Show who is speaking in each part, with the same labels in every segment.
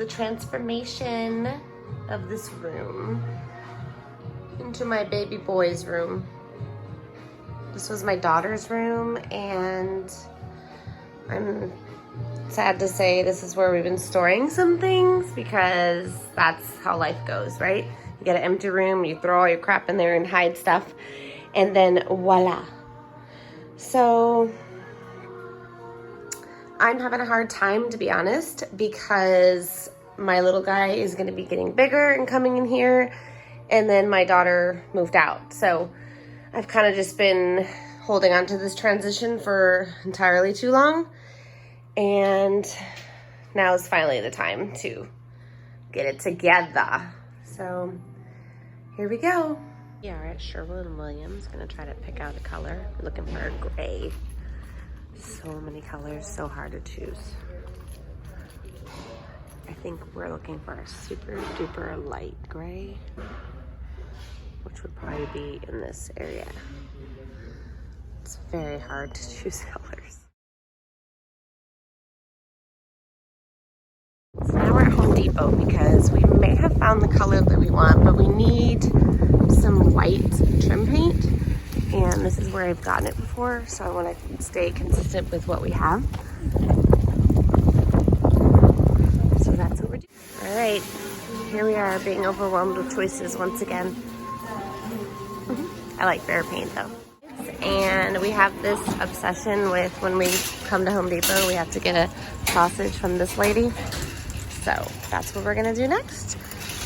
Speaker 1: the transformation of this room into my baby boy's room. This was my daughter's room, and I'm sad to say this is where we've been storing some things because that's how life goes, right? You get an empty room, you throw all your crap in there and hide stuff, and then voila. So I'm having a hard time, to be honest, because my little guy is going to be getting bigger and coming in here, and then my daughter moved out. So I've kind of just been holding on to this transition for entirely too long, and now is finally the time to get it together. So here we go. We are at Sherwin Williams. Gonna try to pick out a color. I'm looking for a gray. So many colors, so hard to choose. I think we're looking for a super duper light gray, which would probably be in this area. It's very hard to choose colors. So now we're at Home Depot because we may have found the color that we want, but we need some white trim paint. And this is where I've gotten it before, so I want to stay consistent with what we have. So that's what we're doing. All right, here we are being overwhelmed with choices once again. I like bear paint though. And we have this obsession with when we come to Home Depot, we have to get a sausage from this lady. So that's what we're gonna do next.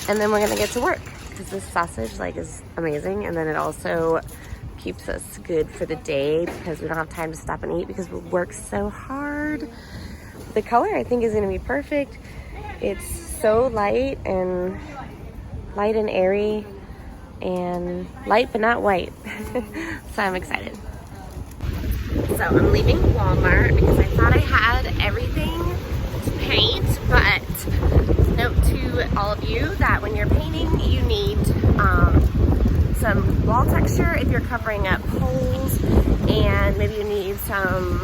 Speaker 1: And then we're gonna get to work because this sausage is amazing. And then it also keeps us good for the day because we don't have time to stop and eat because we work so hard. The color I think is gonna be perfect. It's so light and airy and light but not white. So I'm excited. So I'm leaving Walmart because I thought I had everything to paint, but note to all of you that when you're painting you need some wall texture if you're covering up holes, and maybe you need some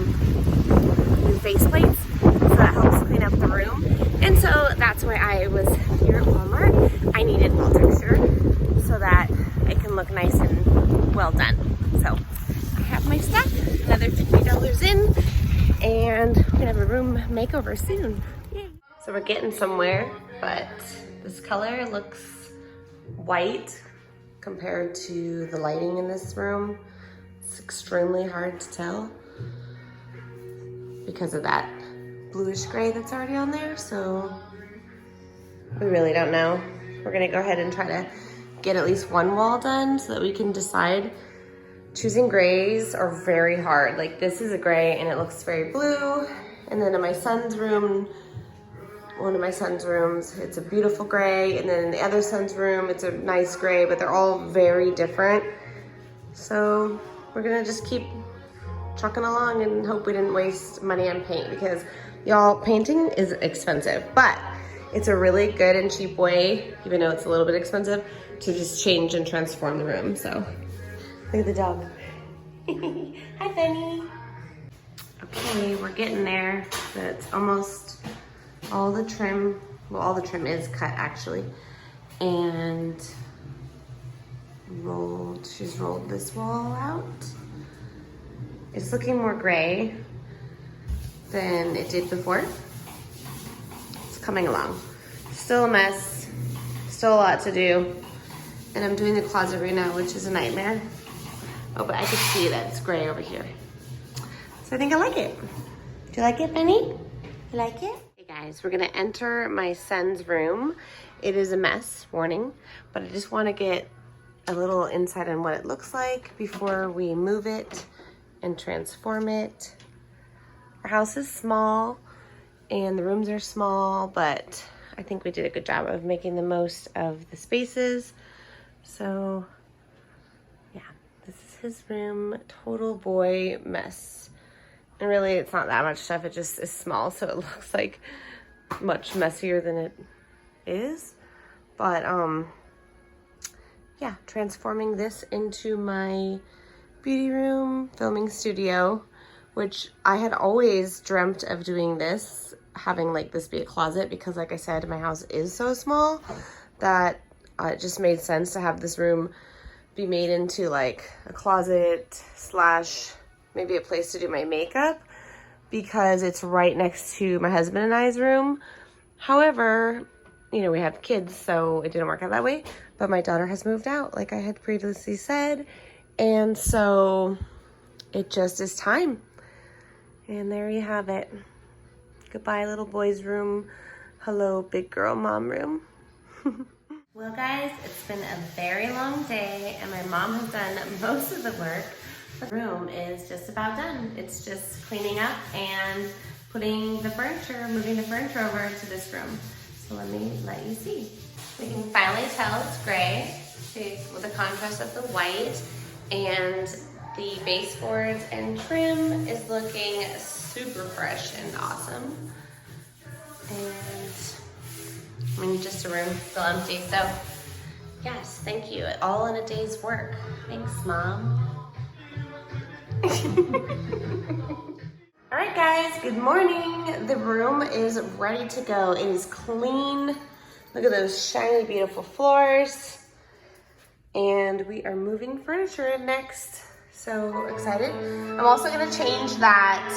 Speaker 1: new faceplates, so that helps clean up the room. And so that's why I was here at Walmart. I needed wall texture so that it can look nice and well done. So I have my stuff, another $50 in, and we're gonna have a room makeover soon. Yay. So we're getting somewhere, but this color looks white compared to the lighting in this room. It's extremely hard to tell because of that bluish gray that's already on there, so we really don't know. We're gonna go ahead and try to get at least one wall done so that we can decide. Choosing grays are very hard. Like this is a gray and it looks very blue, and then in my son's room, one of my son's rooms, it's a beautiful gray, and then in the other son's room, it's a nice gray, but they're all very different. So we're gonna just keep trucking along and hope we didn't waste money on paint because y'all, painting is expensive, but it's a really good and cheap way, even though it's a little bit expensive, to just change and transform the room. So look at the dog. Hi, Benny. Okay, we're getting there. It's almost all the trim, well, all the trim is cut actually, and she's rolled this wall out. It's looking more gray than it did before. It's coming along. Still a mess, still a lot to do, and I'm doing the closet right now, which is a nightmare. Oh, but I can see that it's gray over here. So I think I like it. Do you like it, Benny? You like it? Hey guys, we're gonna enter my son's room. It is a mess, warning, but I just wanna get a little insight on what it looks like before we move it and transform it. Our house is small and the rooms are small, but I think we did a good job of making the most of the spaces. So yeah, this is his room, total boy mess. And really it's not that much stuff, it just is small, so it looks like much messier than it is. But yeah, transforming this into my beauty room, filming studio, which I had always dreamt of doing this having like this be a closet because like I said, my house is so small that it just made sense to have this room be made into like a closet slash maybe a place to do my makeup because it's right next to my husband and I's room. However, you know, we have kids, so it didn't work out that way. But my daughter has moved out, like I had previously said. And so it just is time. And there you have it. Goodbye, little boy's room. Hello, big girl mom room. Well, guys, it's been a very long day, and my mom has done most of the work. The room is just about done. It's just cleaning up and putting the furniture, moving the furniture over to this room. So let you see. We can finally tell it's gray with the contrast of the white, and the baseboards and trim is looking super fresh and awesome. And I mean, just a room still empty. So yes, thank you. All in a day's work. Thanks, Mom. All right, guys, good morning. The room is ready to go. It is clean. Look at those shiny, beautiful floors. And we are moving furniture in next. So excited. I'm also gonna change that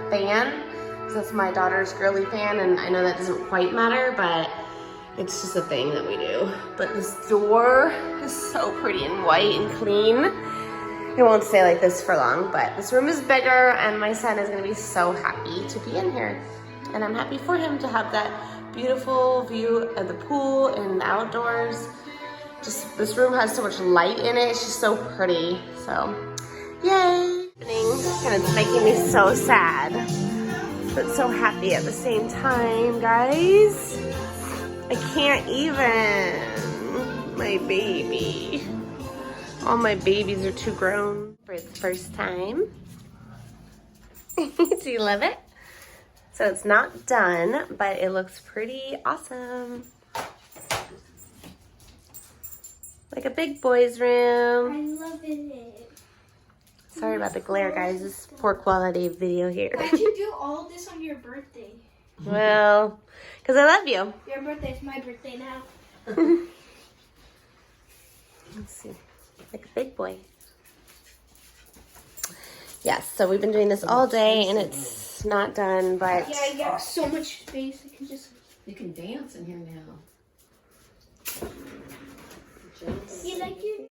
Speaker 1: fan. That's my daughter's girly fan, and I know that doesn't quite matter, but it's just a thing that we do. But this door is so pretty and white and clean. It won't stay like this for long, but this room is bigger, and my son is gonna be so happy to be in here. And I'm happy for him to have that beautiful view of the pool and the outdoors. Just, this room has so much light in it. It's just so pretty, so yay. And it's making me so sad, but so happy at the same time, guys. I can't even. My baby. All my babies are too grown for the first time. Do you love it? So it's not done, but it looks pretty awesome. Like a big boy's room.
Speaker 2: I'm loving it.
Speaker 1: Sorry about the glare, guys. This is poor quality video here.
Speaker 2: Why'd you do all this on your birthday?
Speaker 1: Well, because I love you.
Speaker 2: Your birthday's my birthday now.
Speaker 1: Let's see. Like a big boy. Yes, so we've been doing this all day, and it's not done, but...
Speaker 2: Yeah, I got so much space. I can just...
Speaker 3: You can dance in here now.
Speaker 2: You like your...